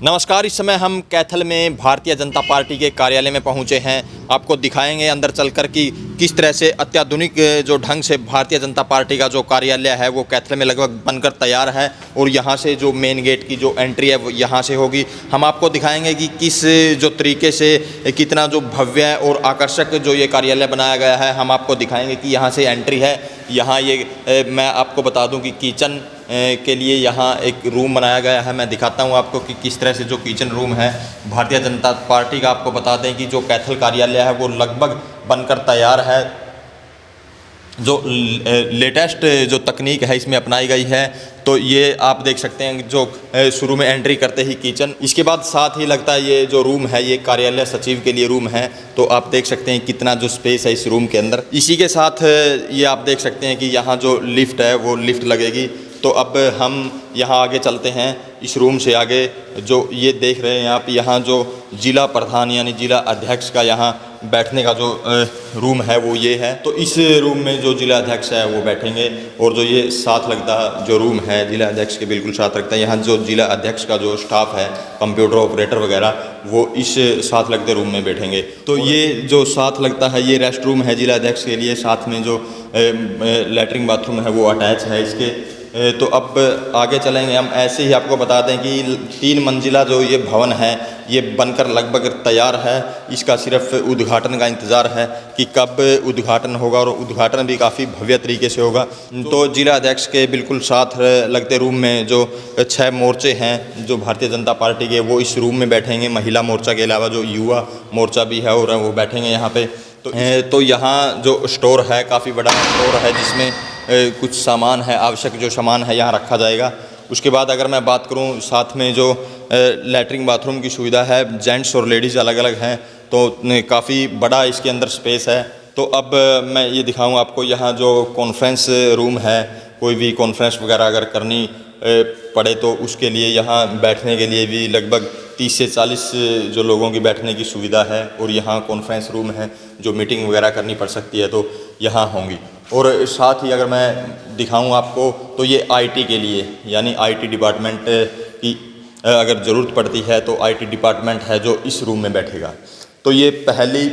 नमस्कार। इस समय हम कैथल में भारतीय जनता पार्टी के कार्यालय में पहुंचे हैं। आपको दिखाएंगे अंदर चलकर कि किस तरह से अत्याधुनिक जो ढंग से भारतीय जनता पार्टी का जो कार्यालय है वो कैथल में लगभग बनकर तैयार है और यहां से जो मेन गेट की जो एंट्री है वो यहां से होगी। हम आपको दिखाएंगे कि किस जो तरीके से कितना जो भव्य और आकर्षक जो ये कार्यालय बनाया गया है। हम आपको दिखाएंगे कि यहाँ से एंट्री है। यहाँ ये मैं आपको बता दूँ कि किचन के लिए यहाँ एक रूम बनाया गया है। मैं दिखाता हूँ आपको कि किस तरह से जो किचन रूम है भारतीय जनता पार्टी का। आपको बता दें कि जो कैथल कार्यालय है वो लगभग बनकर तैयार है। जो लेटेस्ट जो तकनीक है इसमें अपनाई गई है। तो ये आप देख सकते हैं जो शुरू में एंट्री करते ही किचन, इसके बाद साथ ही लगता है ये जो रूम है ये कार्यालय सचिव के लिए रूम है। तो आप देख सकते हैं कितना जो स्पेस है इस रूम के अंदर। इसी के साथ ये आप देख सकते हैं कि यहाँ जो लिफ्ट है वो लिफ्ट लगेगी। तो अब हम यहाँ आगे चलते हैं। इस रूम से आगे जो ये देख रहे हैं आप, यहाँ जो जिला प्रधान यानी जिला अध्यक्ष का यहाँ बैठने का जो रूम है वो ये है। तो इस रूम में जो जिला अध्यक्ष है वो बैठेंगे और जो ये साथ लगता जो रूम है जिला अध्यक्ष के बिल्कुल साथ लगता है। यहाँ जो जिला अध्यक्ष का जो स्टाफ है, कंप्यूटर ऑपरेटर वगैरह, वो इस साथ लगते रूम में बैठेंगे। तो ये जो साथ लगता है ये रेस्ट रूम है जिला अध्यक्ष के लिए। साथ में जो लैट्रिन बाथरूम है वो अटैच है इसके। तो अब आगे चलेंगे हम। ऐसे ही आपको बता दें कि 3 मंजिला जो ये भवन है ये बनकर लगभग तैयार है। इसका सिर्फ उद्घाटन का इंतज़ार है कि कब उद्घाटन होगा और उद्घाटन भी काफ़ी भव्य तरीके से होगा। तो जिला अध्यक्ष के बिल्कुल साथ लगते रूम में जो 6 मोर्चे हैं जो भारतीय जनता पार्टी के, वो इस रूम में बैठेंगे। महिला मोर्चा के अलावा जो युवा मोर्चा भी है और वो बैठेंगे यहाँ पे। तो यहाँ जो स्टोर है काफ़ी बड़ा स्टोर है जिसमें कुछ सामान है, आवश्यक जो सामान है यहाँ रखा जाएगा। उसके बाद अगर मैं बात करूँ, साथ में जो लैट्रिन बाथरूम की सुविधा है, जेंट्स और लेडीज़ अलग अलग हैं। तो काफ़ी बड़ा इसके अंदर स्पेस है। तो अब मैं ये दिखाऊँ आपको, यहाँ जो कॉन्फ्रेंस रूम है, कोई भी कॉन्फ्रेंस वगैरह अगर करनी पड़े तो उसके लिए यहाँ बैठने के लिए भी लगभग 30 से 40 जो लोगों की बैठने की सुविधा है। और यहाँ कॉन्फ्रेंस रूम है, जो मीटिंग वगैरह करनी पड़ सकती है तो यहाँ होंगी। और साथ ही अगर मैं दिखाऊं आपको तो ये आईटी के लिए यानी आईटी डिपार्टमेंट की अगर ज़रूरत पड़ती है तो आईटी डिपार्टमेंट है जो इस रूम में बैठेगा। तो ये पहली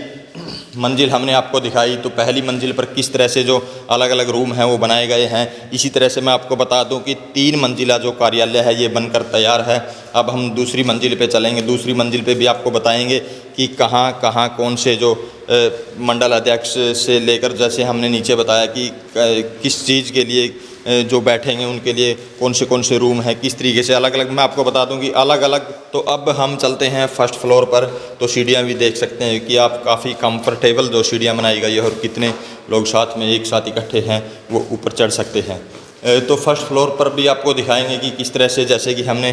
मंजिल हमने आपको दिखाई। तो पहली मंजिल पर किस तरह से जो अलग अलग रूम हैं वो बनाए गए हैं। इसी तरह से मैं आपको बता दूं कि 3 मंजिला जो कार्यालय है ये बनकर तैयार है। अब हम दूसरी मंजिल पे चलेंगे। दूसरी मंजिल पे भी आपको बताएंगे कि कहाँ कहाँ कौन से जो मंडल अध्यक्ष से लेकर, जैसे हमने नीचे बताया कि किस चीज़ के लिए जो बैठेंगे उनके लिए कौन से रूम है, किस तरीके से अलग अलग मैं आपको बता दूं कि अलग अलग। तो अब हम चलते हैं फर्स्ट फ्लोर पर। तो सीढ़ियाँ भी देख सकते हैं कि आप काफ़ी कंफर्टेबल जो सीढ़ियाँ बनाई गई है और कितने लोग साथ में एक साथ इकट्ठे हैं वो ऊपर चढ़ सकते हैं। तो फर्स्ट फ्लोर पर भी आपको दिखाएंगे कि किस तरह से, जैसे कि हमने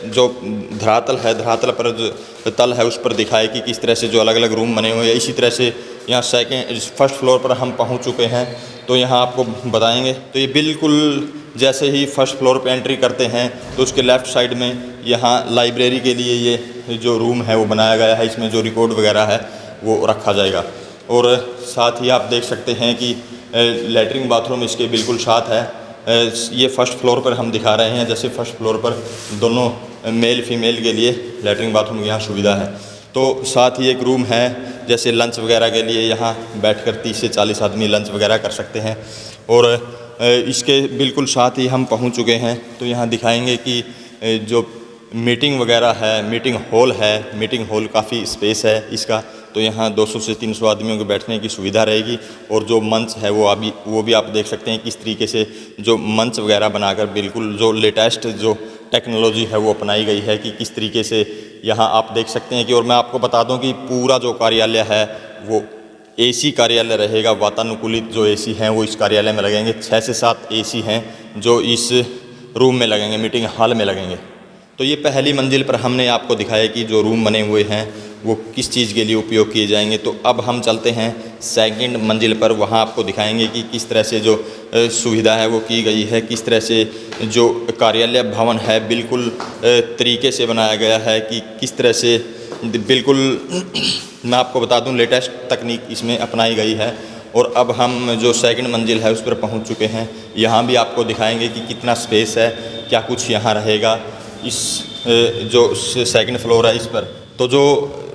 जो धरातल है, धरातल पर जो तल है उस पर दिखाए कि किस तरह से जो अलग अलग रूम बने हुए हैं। इसी तरह से यहाँ फर्स्ट फ्लोर पर हम पहुँच चुके हैं। तो यहाँ आपको बताएंगे तो ये बिल्कुल जैसे ही फर्स्ट फ्लोर पे एंट्री करते हैं तो उसके लेफ़्ट साइड में यहाँ लाइब्रेरी के लिए ये जो रूम है वो बनाया गया है। इसमें जो रिकॉर्ड वगैरह है वो रखा जाएगा। और साथ ही आप देख सकते हैं कि लैट्रिन बाथरूम इसके बिल्कुल साथ है। ये फर्स्ट फ्लोर पर हम दिखा रहे हैं। जैसे फर्स्ट फ्लोर पर दोनों मेल फीमेल के लिए लैट्रिन बाथरूम की यहाँ सुविधा है। तो साथ ही एक रूम है जैसे लंच वगैरह के लिए, यहाँ बैठकर 30 से 40 आदमी लंच वगैरह कर सकते हैं। और इसके बिल्कुल साथ ही हम पहुँच चुके हैं। तो यहाँ दिखाएंगे कि जो मीटिंग वगैरह है, मीटिंग हॉल है, मीटिंग हॉल काफ़ी स्पेस है इसका। तो यहाँ 200 से 300 आदमियों के बैठने की सुविधा रहेगी। और जो मंच है वो भी आप देख सकते हैं किस तरीके से जो मंच वगैरह बनाकर बिल्कुल जो लेटेस्ट जो टेक्नोलॉजी है वो अपनाई गई है कि किस तरीके से यहाँ आप देख सकते हैं कि। और मैं आपको बता दूं कि पूरा जो कार्यालय है वो एसी कार्यालय रहेगा। वातानुकूलित जो एसी हैं वो इस कार्यालय में लगेंगे। 6 से 7 एसी हैं जो इस रूम में लगेंगे, मीटिंग हॉल में लगेंगे। तो ये पहली मंजिल पर हमने आपको दिखाया कि जो रूम बने हुए हैं वो किस चीज़ के लिए उपयोग किए जाएंगे। तो अब हम चलते हैं सेकंड मंजिल पर। वहाँ आपको दिखाएंगे कि किस तरह से जो सुविधा है वो की गई है, किस तरह से जो कार्यालय भवन है बिल्कुल तरीके से बनाया गया है कि किस तरह से बिल्कुल मैं आपको बता दूं लेटेस्ट तकनीक इसमें अपनाई गई है। और अब हम जो सेकंड मंजिल है उस पर पहुंच चुके हैं। यहाँ भी आपको दिखाएंगे कि कितना स्पेस है, क्या कुछ यहाँ रहेगा। इस जो सेकंड फ्लोर है इस पर, तो जो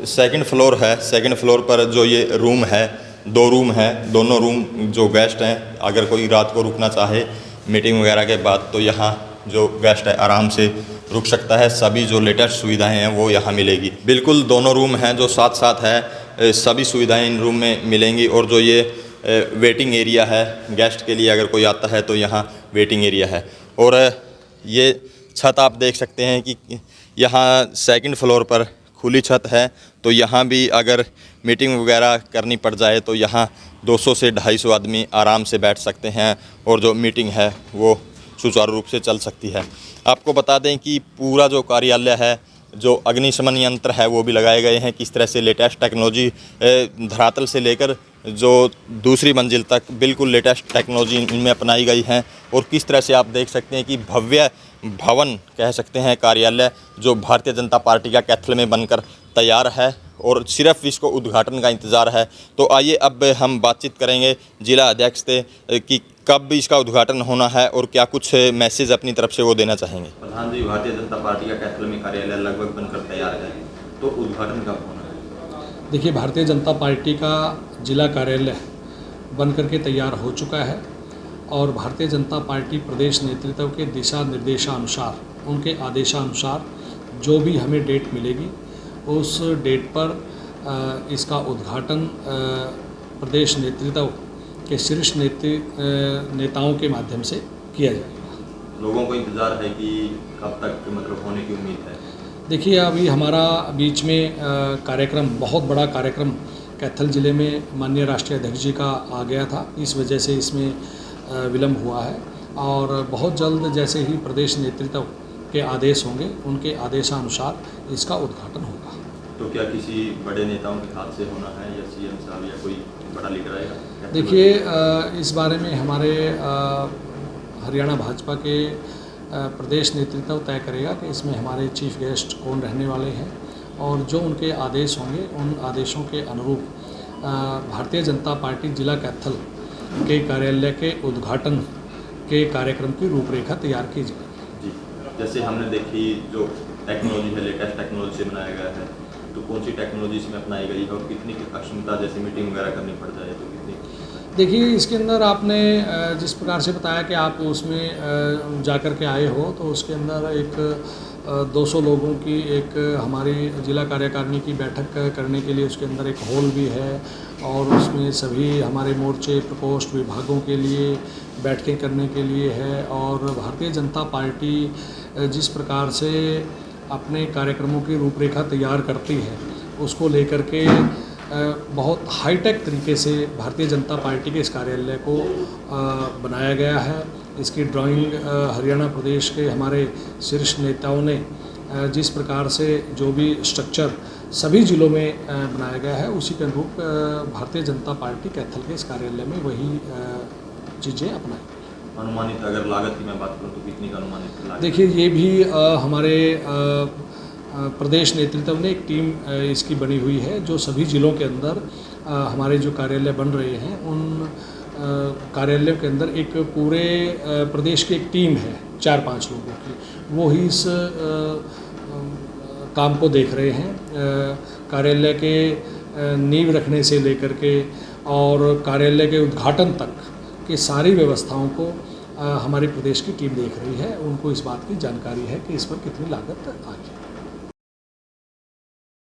सेकंड फ्लोर है, सेकंड फ्लोर पर जो ये रूम है, 2 रूम है, दोनों रूम जो गेस्ट हैं अगर कोई रात को रुकना चाहे मीटिंग वगैरह के बाद तो यहाँ जो गेस्ट है आराम से रुक सकता है। सभी जो लेटेस्ट सुविधाएं हैं वो यहाँ मिलेगी। बिल्कुल दोनों रूम हैं जो साथ साथ है, सभी सुविधाएं इन रूम में मिलेंगी। और जो ये वेटिंग एरिया है गेस्ट के लिए, अगर कोई आता है तो यहाँ वेटिंग एरिया है। और ये छत आप देख सकते हैं कि यहाँ सेकंड फ्लोर पर खुली छत है, तो यहाँ भी अगर मीटिंग वगैरह करनी पड़ जाए तो यहाँ 200 से 250 आदमी आराम से बैठ सकते हैं और जो मीटिंग है वो सुचारू रूप से चल सकती है। आपको बता दें कि पूरा जो कार्यालय है, जो अग्निशमन यंत्र है वो भी लगाए गए हैं। किस तरह से लेटेस्ट टेक्नोलॉजी धरातल से लेकर जो दूसरी मंजिल तक बिल्कुल लेटेस्ट टेक्नोलॉजी इनमें अपनाई गई है। और किस तरह से आप देख सकते हैं कि भव्य भवन कह सकते हैं कार्यालय जो भारतीय जनता पार्टी का कैथल में बनकर तैयार है और सिर्फ इसको उद्घाटन का इंतज़ार है। तो आइए अब हम बातचीत करेंगे जिला अध्यक्ष से कि कब इसका उद्घाटन होना है और क्या कुछ मैसेज अपनी तरफ से वो देना चाहेंगे। प्रधान जी, भारतीय जनता पार्टी का कैथल में कार्यालय लगभग बनकर तैयार है, तो उद्घाटन कब होना है? देखिए, भारतीय जनता पार्टी का जिला कार्यालय बनकर के तैयार हो चुका है और भारतीय जनता पार्टी प्रदेश नेतृत्व के दिशा निर्देशानुसार, उनके आदेशानुसार जो भी हमें डेट मिलेगी उस डेट पर इसका उद्घाटन प्रदेश नेतृत्व के शीर्ष नेताओं के माध्यम से किया जाएगा। लोगों को इंतज़ार है कि कब तक मतलब होने की उम्मीद है? देखिए, अभी हमारा बीच में कार्यक्रम, बहुत बड़ा कार्यक्रम कैथल ज़िले में माननीय राष्ट्रीय अध्यक्ष जी का आ गया था, इस वजह से इसमें विलम्ब हुआ है। और बहुत जल्द जैसे ही प्रदेश नेतृत्व के आदेश होंगे, उनके आदेशानुसार इसका उद्घाटन होगा। तो क्या किसी बड़े नेताओं के हाथ से होना है या सीएम साहब या कोई बड़ा लीडर आएगा? देखिए, इस बारे में हमारे हरियाणा भाजपा के प्रदेश नेतृत्व तय करेगा कि इसमें हमारे चीफ गेस्ट कौन रहने वाले हैं और जो उनके आदेश होंगे उन आदेशों के अनुरूप भारतीय जनता पार्टी जिला कैथल के कार्यालय के उद्घाटन के कार्यक्रम की रूपरेखा तैयार की जाएगी। जी, जैसे हमने देखी जो टेक्नोलॉजी है, लेटेस्ट टेक्नोलॉजी से बनाया गया है, तो कौन सी टेक्नोलॉजी इसमें अपनाई गई है और कितनी अक्षमता, जैसे मीटिंग वगैरह करनी पड़ जाए तो कितनी? देखिए, इसके अंदर आपने जिस प्रकार से बताया कि आप उसमें जा कर के आए हो, तो उसके अंदर एक 200 लोगों की एक हमारी जिला कार्यकारिणी की बैठक करने के लिए उसके अंदर एक हॉल भी है और उसमें सभी हमारे मोर्चे, प्रकोष्ठ, विभागों के लिए बैठकें करने के लिए है। और भारतीय जनता पार्टी जिस प्रकार से अपने कार्यक्रमों की रूपरेखा तैयार करती है, उसको लेकर के बहुत हाईटेक तरीके से भारतीय जनता पार्टी के इस कार्यालय को बनाया गया है। इसकी ड्राइंग हरियाणा प्रदेश के हमारे शीर्ष नेताओं ने जिस प्रकार से जो भी स्ट्रक्चर सभी ज़िलों में बनाया गया है, उसी के अनुरूप भारतीय जनता पार्टी कैथल के इस कार्यालय में वही चीज़ें अपनाई। अनुमानित अगर लागत की मैं बात करूँ तो कितनी का अनुमानित लागत? देखिए, ये भी हमारे प्रदेश नेतृत्व ने एक टीम इसकी बनी हुई है जो सभी ज़िलों के अंदर हमारे जो कार्यालय बन रहे हैं उन कार्यालयों के अंदर एक पूरे प्रदेश की एक टीम है 4-5 लोगों की, वो ही इस काम को देख रहे हैं। कार्यालय के नींव रखने से लेकर के और कार्यालय के उद्घाटन तक की सारी व्यवस्थाओं को हमारे प्रदेश की टीम देख रही है। उनको इस बात की जानकारी है कि इस पर कितनी लागत आएगी।